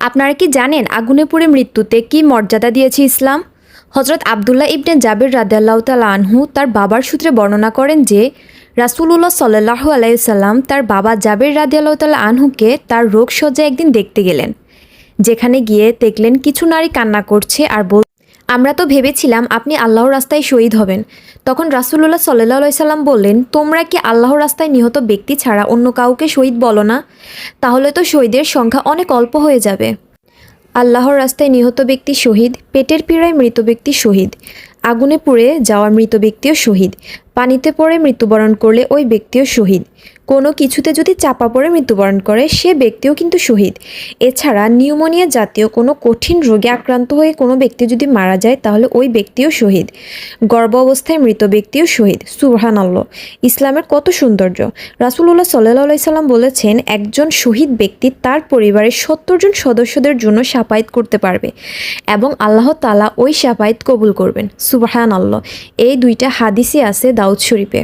আপনারা কি জানেন আগুনে পুড়ে মৃত্যুতে কি মর্যাদা দিয়েছে ইসলাম? হজরত আবদুল্লাহ ইবনে জাবির রাদিয়াল্লাহু তাআলা আনহু তার বাবার সূত্রে বর্ণনা করেন যে রাসূলুল্লাহ সাল্লাল্লাহু আলাইহি সাল্লাম তার বাবা জাবির রাদিয়াল্লাহু তাআলা আনহুকে তার রোগশয্যায় একদিন দেখতে গেলেন। যেখানে গিয়ে দেখলেন কিছু নারী কান্না করছে আর আমরা তো ভেবেছিলাম আপনি আল্লাহর রাস্তায় শহীদ হবেন। তখন রাসূলুল্লাহ সাল্লাল্লাহু আলাইহি সাল্লাম বললেন, তোমরা কি আল্লাহর রাস্তায় নিহত ব্যক্তি ছাড়া অন্য কাউকে শহীদ বলো না? তাহলে তো শহীদের সংখ্যা অনেক অল্প হয়ে যাবে। আল্লাহর রাস্তায় নিহত ব্যক্তি শহীদ, পেটের পীড়ায় মৃত ব্যক্তি শহীদ, আগুনে পুড়ে যাওয়া মৃত ব্যক্তিও শহীদ, পানিতে পড়ে মৃত্যুবরণ করলে ওই ব্যক্তিও শহীদ, কোনো কিছুতে যদি চাপা পড়ে মৃত্যুবরণ করে সে ব্যক্তিও কিন্তু শহীদ। এছাড়া নিউমোনিয়া জাতীয় কোনো কঠিন রোগে আক্রান্ত হয়ে কোনো ব্যক্তি যদি মারা যায় তাহলে ওই ব্যক্তিও শহীদ, গর্ভ অবস্থায় মৃত ব্যক্তিও শহীদ। সুবহানাল্লাহ, ইসলামের কত সৌন্দর্য! রাসূলুল্লাহ সাল্লাল্লাহু আলাইহি সাল্লাম বলেছেন, একজন শহীদ ব্যক্তি তার পরিবারের ৭০ জন সদস্যদের জন্য শাফায়াত করতে পারবে এবং আল্লাহ তাআলা ওই শাফায়াত কবুল করবেন। সুবহানাল্লাহ, এই দুইটা হাদিসই আছে দাউদ শরীফে।